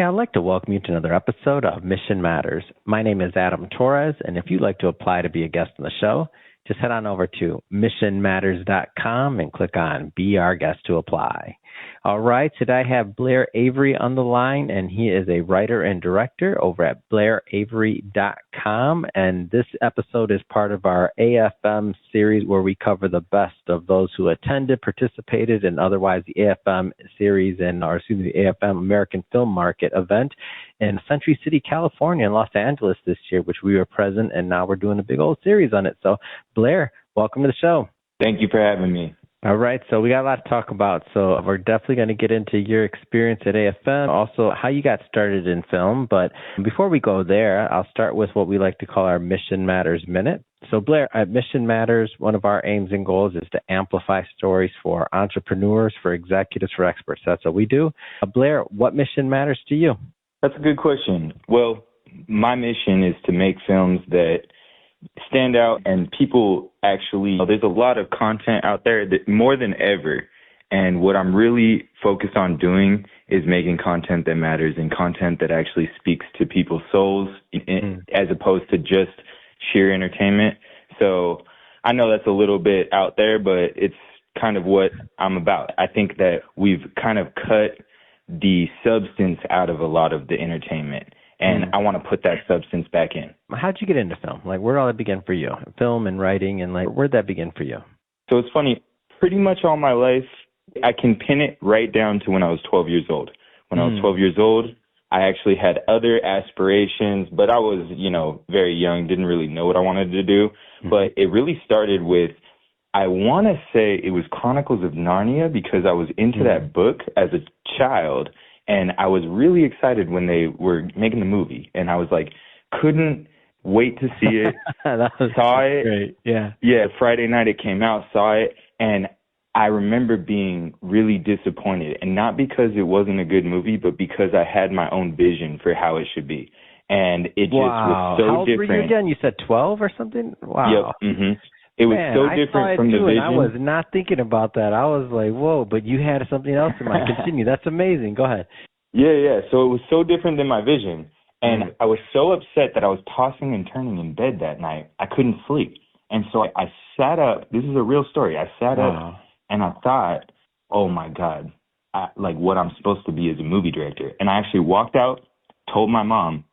Hey, I'd like to welcome you to another episode of Mission Matters. My name is Adam Torres, and if you'd like to apply to be a guest on the show, just head on over to missionmatters.com and click on Be Our Guest to apply. All right, today I have Blair Avery on the line, and he is a writer and director over at BlairAvery.com. And this episode is part of our AFM series where we cover the best of those who attended, participated, and otherwise the AFM series the AFM American Film Market event in Century City, California, in Los Angeles this year, which we were present, and now we're doing a big old series on it. So, Blair, welcome to the show. Thank you for having me. All right, so we got a lot to talk about. So we're definitely going to get into your experience at AFM, also how you got started in film. But before we go there, I'll start with what we like to call our Mission Matters Minute. So Blair, at Mission Matters, one of our aims and goals is to amplify stories for entrepreneurs, for executives, for experts. That's what we do. Blair, what mission matters to you? That's a good question. Well, my mission is to make films that stand out and people actually, there's a lot of content out there that more than ever. And what I'm really focused on doing is making content that matters and content that actually speaks to people's souls as opposed to just sheer entertainment. So I know that's a little bit out there, but it's kind of what I'm about. I think that we've kind of cut the substance out of a lot of the entertainment. And I want to put that substance back in. How'd you get into film? Where did all that begin for you? Film and writing, and where'd that begin for you? So it's funny. Pretty much all my life, I can pin it right down to when I was 12 years old. When I was 12 years old, I actually had other aspirations, but I was, very young, didn't really know what I wanted to do. But it really started with, I want to say it was Chronicles of Narnia, because I was into that book as a child. And I was really excited when they were making the movie. And I was like, couldn't wait to see it. Saw it. Great. Yeah. Yeah, Friday night it came out, saw it. And I remember being really disappointed. And not because it wasn't a good movie, but because I had my own vision for how it should be. And it just was so How old different. Were you again? You said 12 or something? Wow. Yep. It was so different from the vision. I was not thinking about that. I was like, whoa, but you had something else in mind. Continue. That's amazing. Go ahead. Yeah. So it was so different than my vision. And I was so upset that I was tossing and turning in bed that night. I couldn't sleep. And so I sat up. This is a real story. I sat up and I thought, oh, my God, what I'm supposed to be as a movie director. And I actually walked out, told my Mom,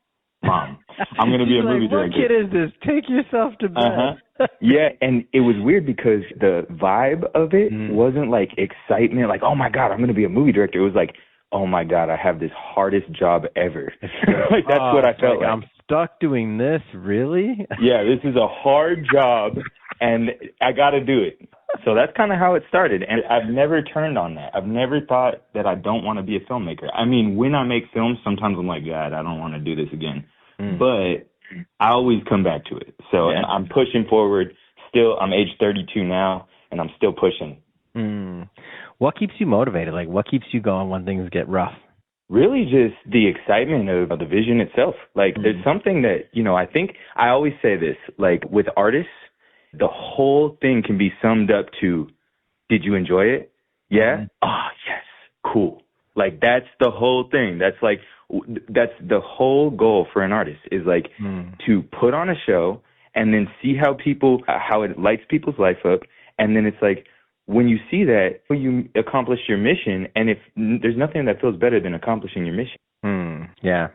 I'm going to be a movie director. What kid is this? Take yourself to bed. Yeah, and it was weird because the vibe of it wasn't like excitement, like, oh, my God, I'm going to be a movie director. It was like, oh, my God, I have this hardest job ever. That's what I felt like. I'm stuck doing this, really? Yeah, this is a hard job, and I got to do it. So that's kind of how it started, and I've never turned on that. I've never thought that I don't want to be a filmmaker. I mean, when I make films, sometimes I'm like, God, I don't want to do this again. But I always come back to it. So I'm pushing forward. Still, I'm age 32 now, and I'm still pushing. What keeps you motivated? What keeps you going when things get rough? Really just the excitement of the vision itself. There's something that, I think I always say this, with artists, the whole thing can be summed up to, did you enjoy it? Yeah? Oh, yes. Cool. That's the whole thing. That's the whole goal for an artist is to put on a show and then see how it lights people's life up. And then it's when you see that, you accomplish your mission, and if there's nothing that feels better than accomplishing your mission. Yeah,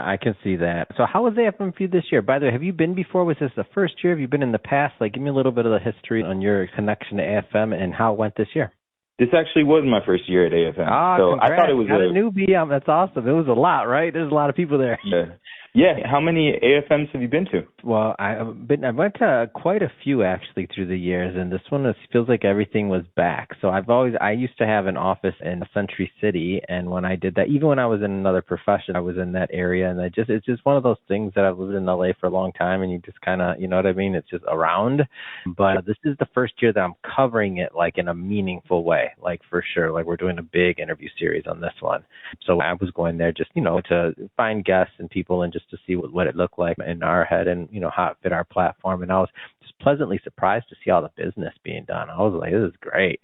I can see that. So how was AFM for you this year? By the way, have you been before? Was this the first year? Have you been in the past? Give me a little bit of the history on your connection to AFM and how it went this year. This actually was my first year at AFM. So congrats. I thought it was a newbie. That's awesome. It was a lot, right? There's a lot of people there. Yeah. How many AFMs have you been to? Well, I went to quite a few actually through the years, and this one feels like everything was back. So I used to have an office in Century City, and when I did that, even when I was in another profession, I was in that area, and it's just one of those things that I've lived in LA for a long time, and you just kind of, you know what I mean? It's just around. But this is the first year that I'm covering it in a meaningful way, for sure. We're doing a big interview series on this one. So I was going there just, to find guests and people and just to see what it looked like in our head and, how it fit our platform. And I was just pleasantly surprised to see all the business being done. I was like, this is great.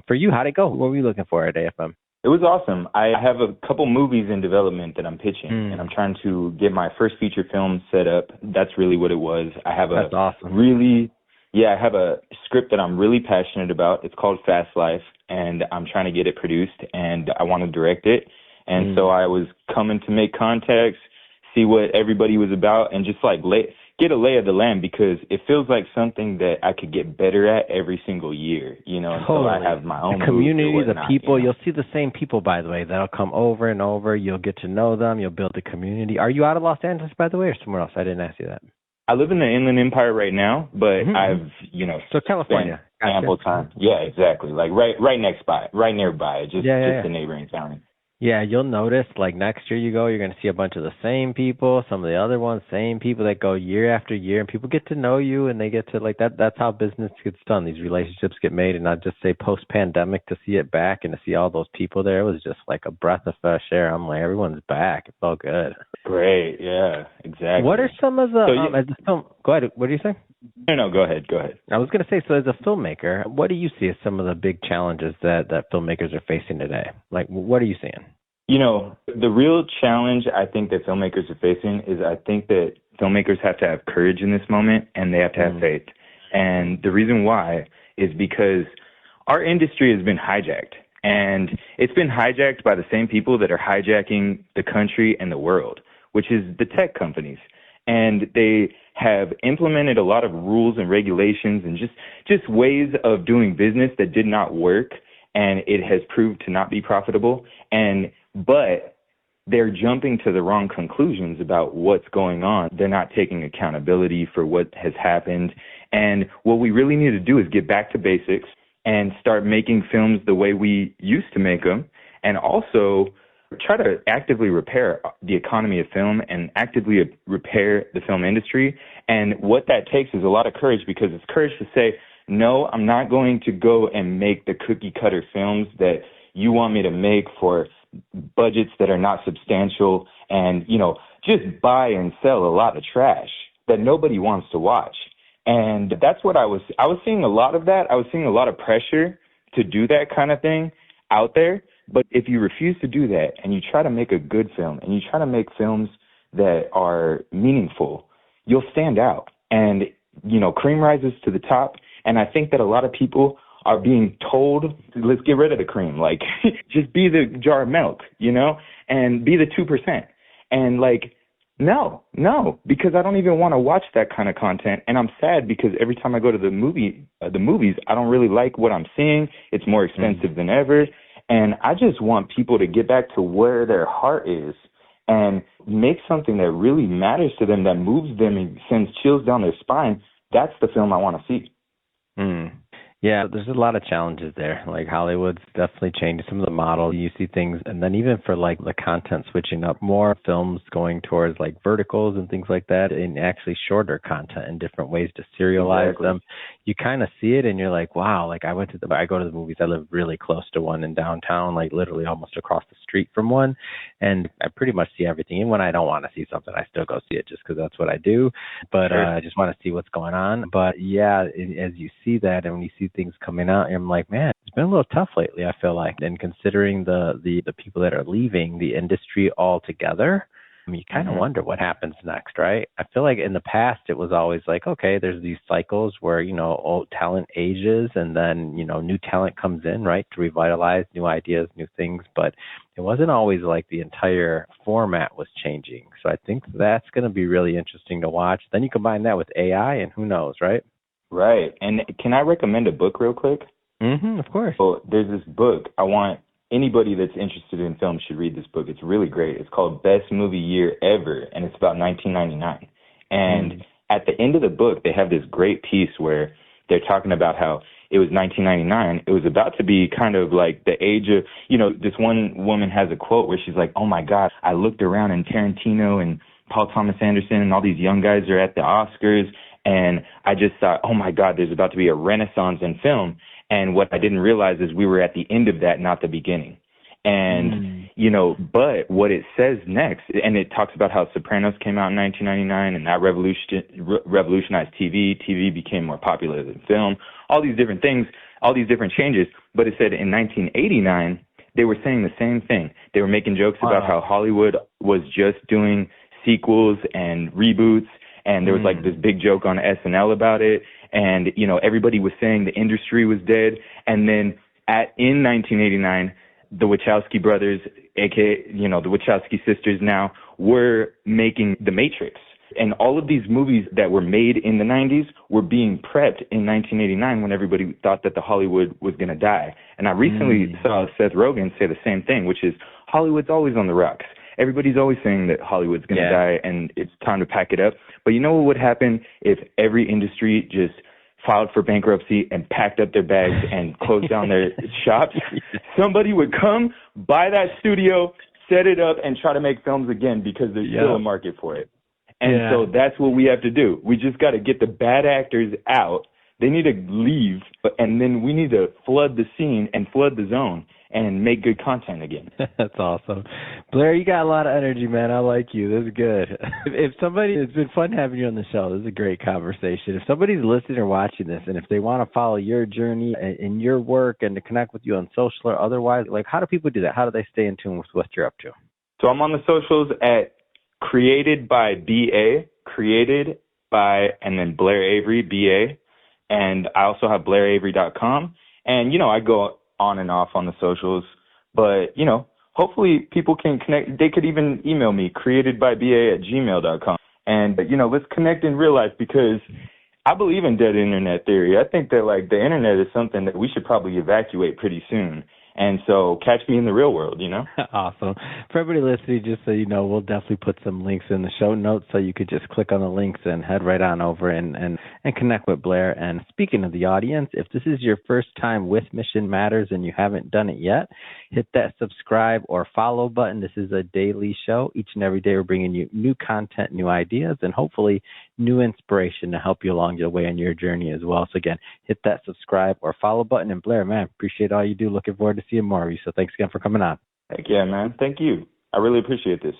For you, how'd it go? What were you looking for at AFM? It was awesome. I have a couple movies in development that I'm pitching, and I'm trying to get my first feature film set up. That's really what it was. That's awesome. I have a script that I'm really passionate about. It's called Fast Life, and I'm trying to get it produced, and I want to direct it. And so I was coming to make contacts, see what everybody was about, and just like get a lay of the land, because it feels like something that I could get better at every single year, until I have my own the community, movies or the whatnot, people. You'll see the same people, by the way, that'll come over and over. You'll get to know them. You'll build the community. Are you out of Los Angeles, by the way, or somewhere else? I didn't ask you that. I live in the Inland Empire right now, but I've, So California. spent ample time. Yeah, exactly. Like right nearby, just the neighboring county. Yeah, you'll notice, like, next year you go, you're going to see a bunch of the same people, some of the other ones, same people that go year after year, and people get to know you, and they get to, like, that's how business gets done. These relationships get made, and I'd just say post-pandemic, to see it back and to see all those people there, it was just like a breath of fresh air. I'm like, everyone's back. It felt good. Great, yeah, exactly. What are some of the, as a film, go ahead, what do you say? No, go ahead. I was going to say, so as a filmmaker, what do you see as some of the big challenges that filmmakers are facing today? Like, what are you seeing? The real challenge I think that filmmakers are facing is, I think that filmmakers have to have courage in this moment, and they have to have faith. And the reason why is because our industry has been hijacked, and it's been hijacked by the same people that are hijacking the country and the world, which is the tech companies. And they have implemented a lot of rules and regulations and just ways of doing business that did not work, and it has proved to not be profitable. But they're jumping to the wrong conclusions about what's going on. They're not taking accountability for what has happened. And what we really need to do is get back to basics and start making films the way we used to make them, and also try to actively repair the economy of film and actively repair the film industry. And what that takes is a lot of courage, because it's courage to say, no, I'm not going to go and make the cookie cutter films that you want me to make for budgets that are not substantial, and, just buy and sell a lot of trash that nobody wants to watch. And that's what I was seeing a lot of that. I was seeing a lot of pressure to do that kind of thing out there. But if you refuse to do that, and you try to make a good film, and you try to make films that are meaningful, you'll stand out. And, cream rises to the top. And I think that a lot of people are being told, let's get rid of the cream. Like, just be the jar of milk, and be the 2%. And no, because I don't even want to watch that kind of content. And I'm sad, because every time I go to the movies, I don't really like what I'm seeing. It's more expensive than ever. And I just want people to get back to where their heart is and make something that really matters to them, that moves them and sends chills down their spine. That's the film I want to see. Yeah, there's a lot of challenges there. Like, Hollywood's definitely changed some of the models. You see things, and then even for like the content switching up, more films going towards like verticals and things like that, and actually shorter content in different ways to serialize them. You kind of see it, and you're like, wow. Like, I go to the movies. I live really close to one in downtown, like literally almost across the street from one, and I pretty much see everything. And when I don't want to see something, I still go see it just because that's what I do. But I just want to see what's going on. But yeah, as you see that, and when you see things coming out, I'm like, man, it's been a little tough lately, I feel like. And considering the people that are leaving the industry altogether, you kind of wonder what happens next, right? I feel like in the past it was always like, okay, there's these cycles where, old talent ages, and then, new talent comes in, right, to revitalize new ideas, new things. But it wasn't always like the entire format was changing. So I think that's going to be really interesting to watch. Then you combine that with AI, and who knows, right? Right. And can I recommend a book real quick? Of course. Well, there's this book. I want anybody that's interested in film should read this book. It's really great. It's called Best Movie Year Ever, and it's about 1999. And at the end of the book, they have this great piece where they're talking about how it was 1999. It was about to be kind of like the age of, this one woman has a quote where she's like, oh my God, I looked around, and Tarantino and Paul Thomas Anderson and all these young guys are at the Oscars. And I just thought, oh my God, there's about to be a renaissance in film. And what I didn't realize is we were at the end of that, not the beginning. And, but what it says next, and it talks about how Sopranos came out in 1999, and that revolutionized TV. TV became more popular than film, all these different things, all these different changes. But it said in 1989, they were saying the same thing. They were making jokes about how Hollywood was just doing sequels and reboots, and there was like this big joke on SNL about it, and you know, everybody was saying the industry was dead. And then in 1989, the Wachowski brothers, aka, you know, the Wachowski sisters now, were making The Matrix. And all of these movies that were made in the 90s were being prepped in 1989 when everybody thought that the Hollywood was going to die. And I recently saw Seth Rogen say the same thing, which is Hollywood's always on the rocks. Everybody's always saying that Hollywood's going to die and it's time to pack it up. But you know what would happen if every industry just filed for bankruptcy and packed up their bags and closed down their shops? Somebody would come, buy that studio, set it up, and try to make films again because there's still a market for it. And so that's what we have to do. We just got to get the bad actors out. They need to leave, and then we need to flood the scene and flood the zone and make good content again. That's awesome. Blair, you got a lot of energy, man. I like you. This is good. If somebody, it's been fun having you on the show. This is a great conversation. If somebody's listening or watching this, and if they want to follow your journey in your work and to connect with you on social or otherwise, like, how do people do that? How do they stay in tune with what you're up to? So I'm on the socials at Created by BA, created by, and then Blair Avery, BA. And I also have BlairAvery.com. And, you know, I go on and off on the socials, but, you know, hopefully people can connect. They could even email me, createdbyba@gmail.com. And, you know, let's connect in real life, because I believe in dead internet theory. I think that, like, the internet is something that we should probably evacuate pretty soon. And so catch me in the real world, you know? Awesome. For everybody listening, just so you know, we'll definitely put some links in the show notes so you could just click on the links and head right on over and connect with Blair. And speaking of the audience, if this is your first time with Mission Matters and you haven't done it yet, hit that subscribe or follow button. This is a daily show. Each and every day we're bringing you new content, new ideas, and hopefully new inspiration to help you along your way on your journey as well. So again, hit that subscribe or follow button. And Blair, man, appreciate all you do. Looking forward to seeing more of you. So thanks again for coming on. Heck yeah, man. Thank you. I really appreciate this.